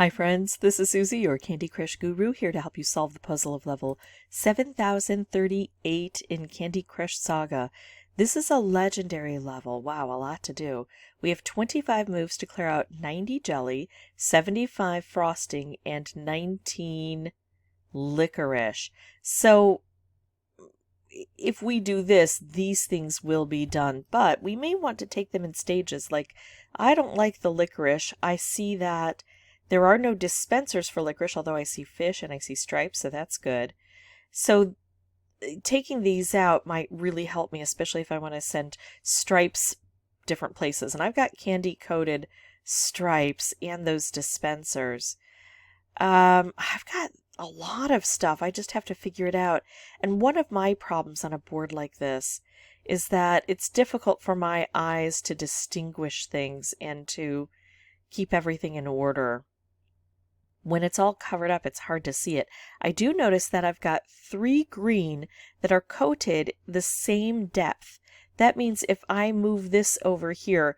Hi friends, this is Suzy, your Candy Crush guru, here to help you solve the puzzle of level 7038 in Candy Crush Saga. This is a legendary level. Wow, a lot to do. We have 25 moves to clear out 90 jelly, 75 frosting, and 19 licorice. So if we do this, these things will be done, but we may want to take them in stages. Like, I don't like the licorice. I see that there are no dispensers for licorice, although I see fish and I see stripes, so that's good. So taking these out might really help me, especially if I want to send stripes different places. And I've got candy-coated stripes and those dispensers. I've got a lot of stuff. I just have to figure it out. And one of my problems on a board like this is that it's difficult for my eyes to distinguish things and to keep everything in order. When it's all covered up, it's hard to see it. I do notice that I've got 3 green that are coated the same depth. That means if I move this over here,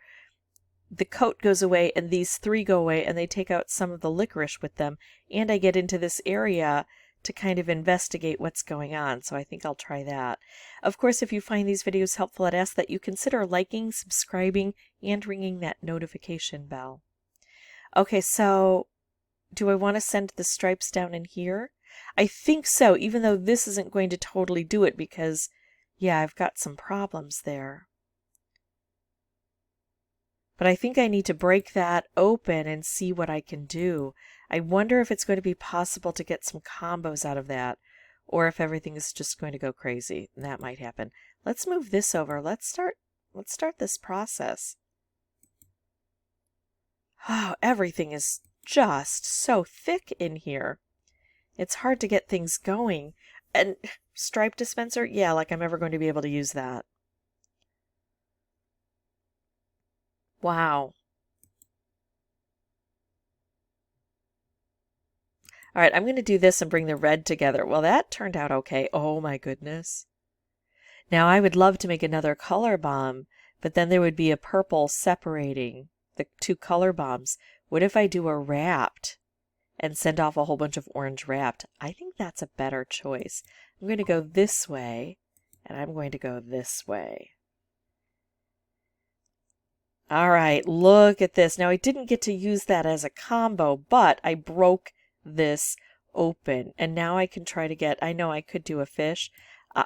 the coat goes away and these 3 go away and they take out some of the licorice with them, and I get into this area to kind of investigate what's going on. So I think I'll try that. Of course, if you find these videos helpful, I'd ask that you consider liking, subscribing, and ringing that notification bell. Okay, so do I want to send the stripes down in here? I think so, even though this isn't going to totally do it because, yeah, I've got some problems there. But I think I need to break that open and see what I can do. I wonder if it's going to be possible to get some combos out of that, or if everything is just going to go crazy. That might happen. Let's move this over. Let's start this process. Oh, everything is just so thick in here. It's hard to get things going. And stripe dispenser? Yeah, like I'm ever going to be able to use that. Wow. All right, I'm going to do this and bring the red together. Well, that turned out okay. Oh my goodness. Now I would love to make another color bomb, but then there would be a purple separating the 2 color bombs. What if I do a wrapped and send off a whole bunch of orange wrapped? I think that's a better choice. I'm going to go this way, and I'm going to go this way. All right, look at this. Now, I didn't get to use that as a combo, but I broke this open, and now I can try to get, I know I could do a fish.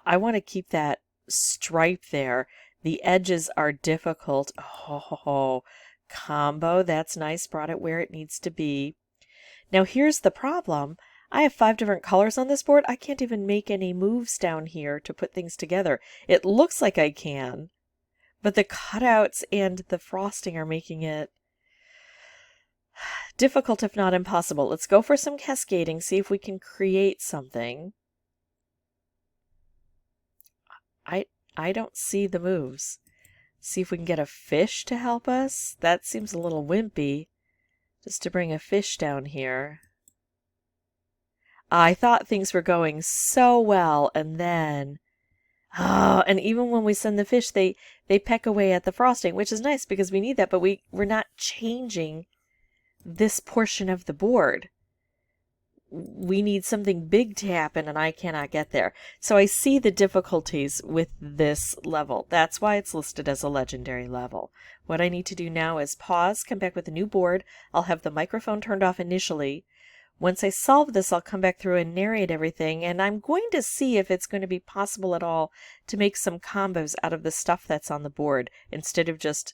I want to keep that stripe there. The edges are difficult. Oh, combo, that's nice. Brought it where it needs to be. Now, here's the problem. I have 5 different colors on this board. I can't even make any moves down here to put things together. It looks like I can, but the cutouts and the frosting are making it difficult, if not impossible. Let's go for some cascading, see if we can create something. I don't see the moves. See if we can get a fish to help us. That seems a little wimpy, just to bring a fish down here. I thought things were going so well, and then... Oh, and even when we send the fish, they peck away at the frosting, which is nice because we need that, but we're not changing this portion of the board. We need something big to happen, and I cannot get there. So I see the difficulties with this level. That's why it's listed as a legendary level. What I need to do now is pause, come back with a new board. I'll have the microphone turned off initially. Once I solve this, I'll come back through and narrate everything, and I'm going to see if it's going to be possible at all to make some combos out of the stuff that's on the board instead of just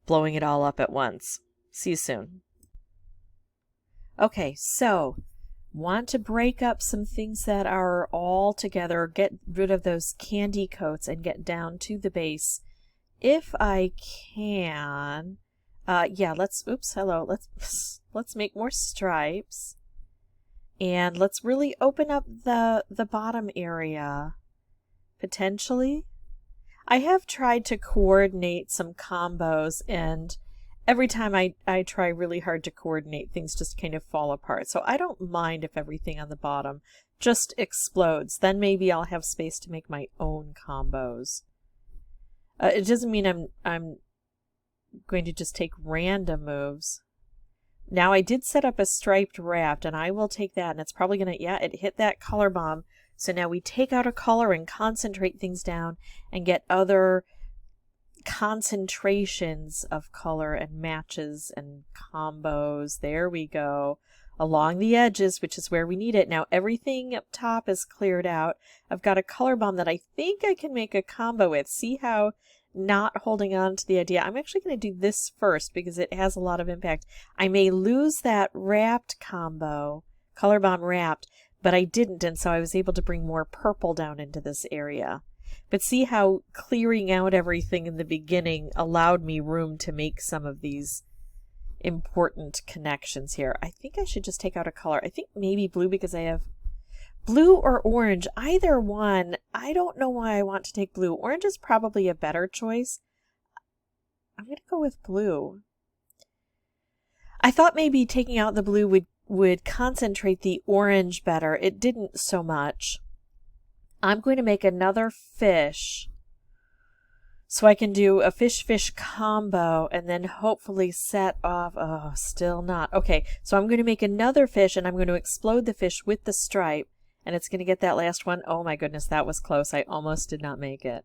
blowing it all up at once. See you soon. Okay, so want to break up some things that are all together, get rid of those candy coats and get down to the base. If I can, yeah, let's make more stripes. And let's really open up the bottom area, potentially. I have tried to coordinate some combos, and every time I try really hard to coordinate, things just kind of fall apart. So I don't mind if everything on the bottom just explodes. Then maybe I'll have space to make my own combos. It doesn't mean I'm going to just take random moves. Now I did set up a striped wrapped, and I will take that, and it's probably going to, yeah, it hit that color bomb. So now we take out a color and concentrate things down and get other concentrations of color and matches and combos. There we go. Along the edges, which is where we need it. Now everything up top is cleared out. I've got a color bomb that I think I can make a combo with. See how not holding on to the idea. I'm actually going to do this first because it has a lot of impact. I may lose that wrapped combo, color bomb wrapped, but I didn't, and so I was able to bring more purple down into this area. But see how clearing out everything in the beginning allowed me room to make some of these important connections here. I think I should just take out a color. I think maybe blue because I have blue or orange, either one. I don't know why I want to take blue. Orange is probably a better choice. I'm going to go with blue. I thought maybe taking out the blue would concentrate the orange better. It didn't so much. I'm going to make another fish so I can do a fish-fish combo and then hopefully set off. Oh, still not. Okay, so I'm going to make another fish and I'm going to explode the fish with the stripe. And it's going to get that last one. Oh my goodness, that was close. I almost did not make it.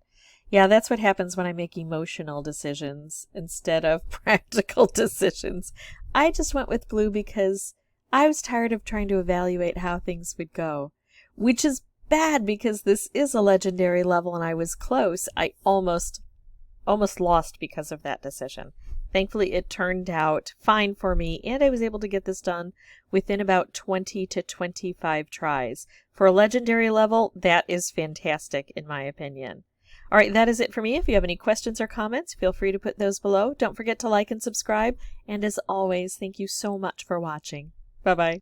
Yeah, that's what happens when I make emotional decisions instead of practical decisions. I just went with blue because I was tired of trying to evaluate how things would go. Which is bad because this is a legendary level and I was close. I almost lost because of that decision. Thankfully, it turned out fine for me, and I was able to get this done within about 20 to 25 tries. For a legendary level, that is fantastic, in my opinion. All right, that is it for me. If you have any questions or comments, feel free to put those below. Don't forget to like and subscribe, and as always, thank you so much for watching. Bye-bye.